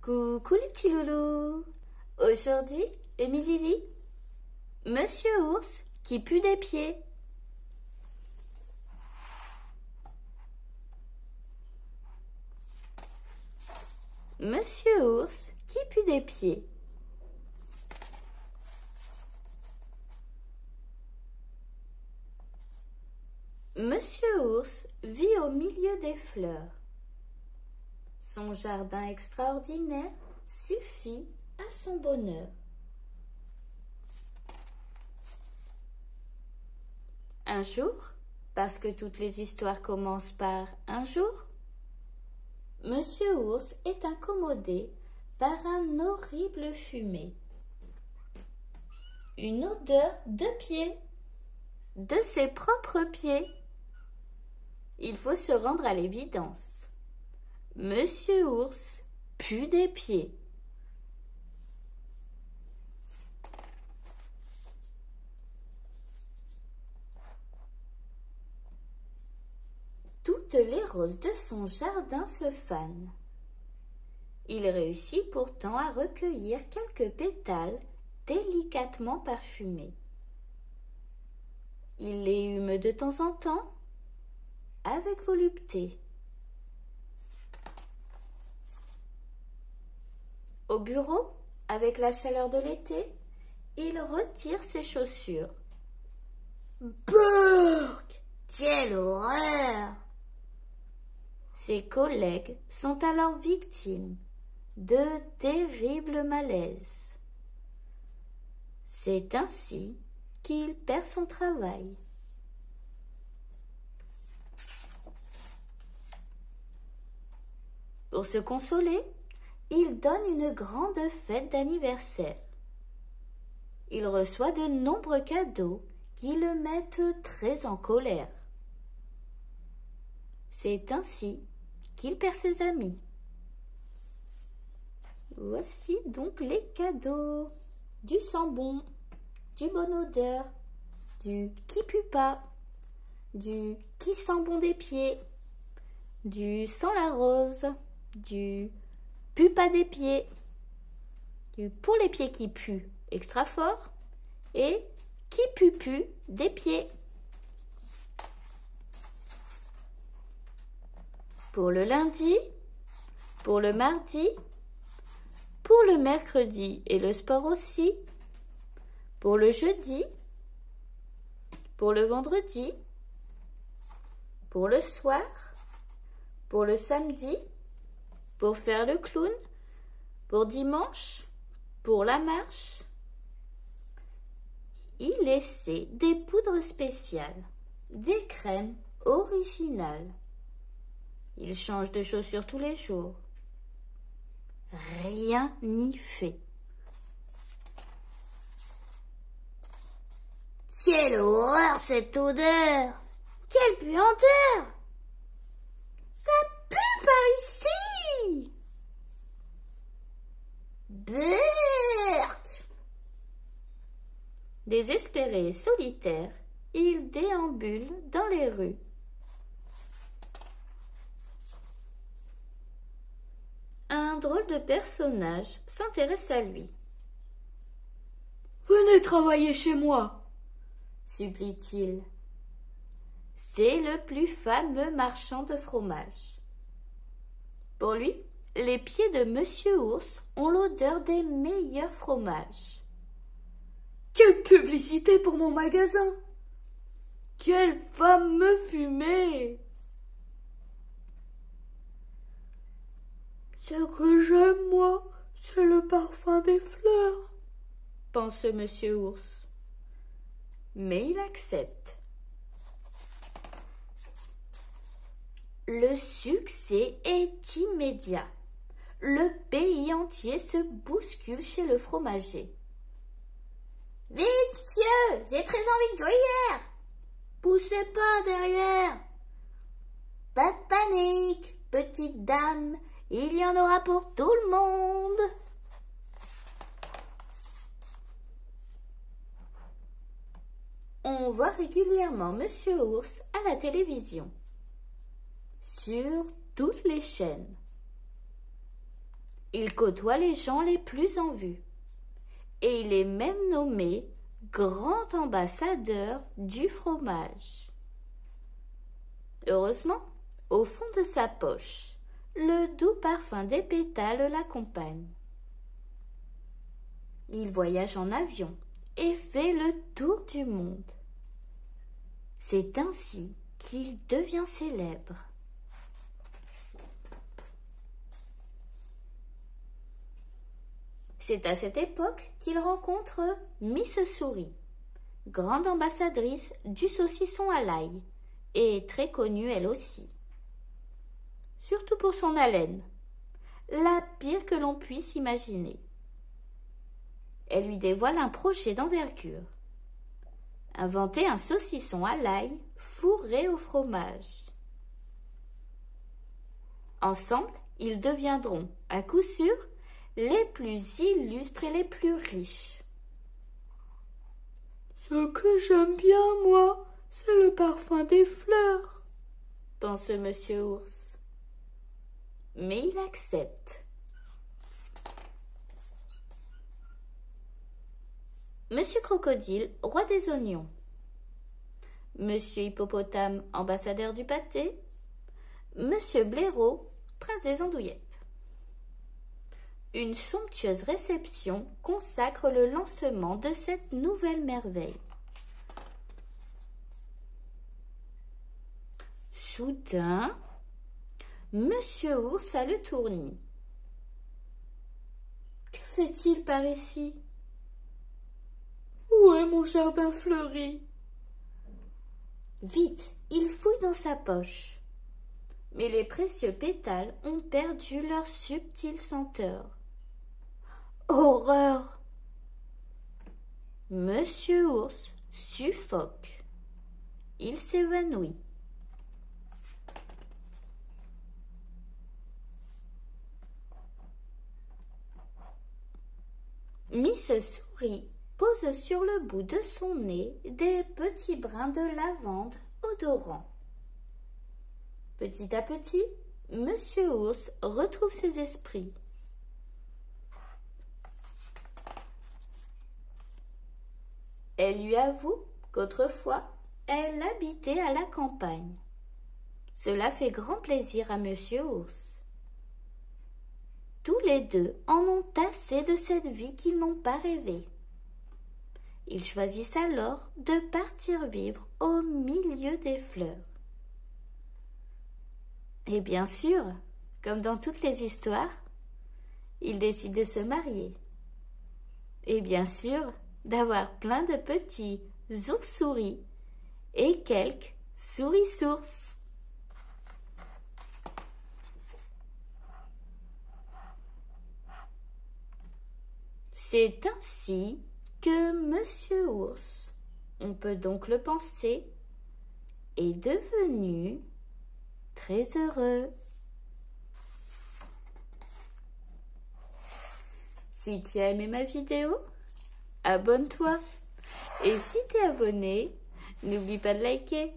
Coucou les petits loulous. Aujourd'hui, Émilie lit Monsieur Ours qui pue des pieds. Monsieur Ours qui pue des pieds. Monsieur Ours vit au milieu des fleurs. Son jardin extraordinaire suffit à son bonheur. Un jour, parce que toutes les histoires commencent par un jour, Monsieur Ours est incommodé par un horrible fumée. Une odeur de pieds, de ses propres pieds. Il faut se rendre à l'évidence. Monsieur Ours pue des pieds. Toutes les roses de son jardin se fanent. Il réussit pourtant à recueillir quelques pétales délicatement parfumés. Il les hume de temps en temps avec volupté. Au bureau, avec la chaleur de l'été, il retire ses chaussures. Burk! Quelle horreur! Ses collègues sont alors victimes de terribles malaises. C'est ainsi qu'il perd son travail. Pour se consoler, il donne une grande fête d'anniversaire. Il reçoit de nombreux cadeaux qui le mettent très en colère. C'est ainsi qu'il perd ses amis. Voici donc les cadeaux. Du sang bon, du bonne odeur, du qui pue pas, du qui sent bon des pieds, du sans la rose, du pue pas des pieds, du pour les pieds qui puent extra fort et qui pue des pieds. Pour le lundi, pour le mardi, pour le mercredi et le sport aussi, pour le jeudi, pour le vendredi, pour le soir, pour le samedi, pour faire le clown, pour dimanche, pour la marche. Il essaie des poudres spéciales, des crèmes originales. Il change de chaussures tous les jours. Rien n'y fait. Quelle horreur cette odeur! Quelle puanteur! Ça pue par ici! Burk! Désespéré et solitaire, il déambule dans les rues. Un drôle de personnage s'intéresse à lui. « Venez travailler chez moi !» supplie-t-il. C'est le plus fameux marchand de fromage. Pour lui, les pieds de Monsieur Ours ont l'odeur des meilleurs fromages. Quelle publicité pour mon magasin! Quelle fameux fumée! Ce que j'aime, moi, c'est le parfum des fleurs, pense Monsieur Ours. Mais il accepte. Le succès est immédiat. Le pays entier se bouscule chez le fromager. « Vite, monsieur, j'ai très envie de gruyère !»« Poussez pas derrière !»« Pas de panique, petite dame, il y en aura pour tout le monde !» On voit régulièrement Monsieur Ours à la télévision, sur toutes les chaînes. Il côtoie les gens les plus en vue. Et il est même nommé grand ambassadeur du fromage. Heureusement, au fond de sa poche, le doux parfum des pétales l'accompagne. Il voyage en avion et fait le tour du monde. C'est ainsi qu'il devient célèbre. C'est à cette époque qu'il rencontre Miss Souris, grande ambassadrice du saucisson à l'ail, et très connue elle aussi. Surtout pour son haleine, la pire que l'on puisse imaginer. Elle lui dévoile un projet d'envergure. Inventer un saucisson à l'ail fourré au fromage. Ensemble, ils deviendront, à coup sûr, les plus illustres et les plus riches. Ce que j'aime bien, moi, c'est le parfum des fleurs, pense Monsieur Ours. Mais il accepte. Monsieur Crocodile, roi des oignons. Monsieur Hippopotame, ambassadeur du pâté. Monsieur Blaireau, prince des andouillettes. Une somptueuse réception consacre le lancement de cette nouvelle merveille. Soudain, Monsieur Ours a le tournis. Que fait-il par ici? Où est mon jardin fleuri? Vite, il fouille dans sa poche. Mais les précieux pétales ont perdu leur subtile senteur. Horreur! Monsieur Ours suffoque. Il s'évanouit. Miss Souris pose sur le bout de son nez des petits brins de lavande odorants. Petit à petit, Monsieur Ours retrouve ses esprits. Elle lui avoue qu'autrefois, elle habitait à la campagne. Cela fait grand plaisir à Monsieur Ours. Tous les deux en ont assez de cette vie qu'ils n'ont pas rêvée. Ils choisissent alors de partir vivre au milieu des fleurs. Et bien sûr, comme dans toutes les histoires, ils décident de se marier. Et bien sûr, d'avoir plein de petits ours-souris et quelques souris-sources. C'est ainsi que Monsieur Ours, on peut donc le penser, est devenu très heureux. Si tu as aimé ma vidéo, abonne-toi. Et si tu es abonné, n'oublie pas de liker.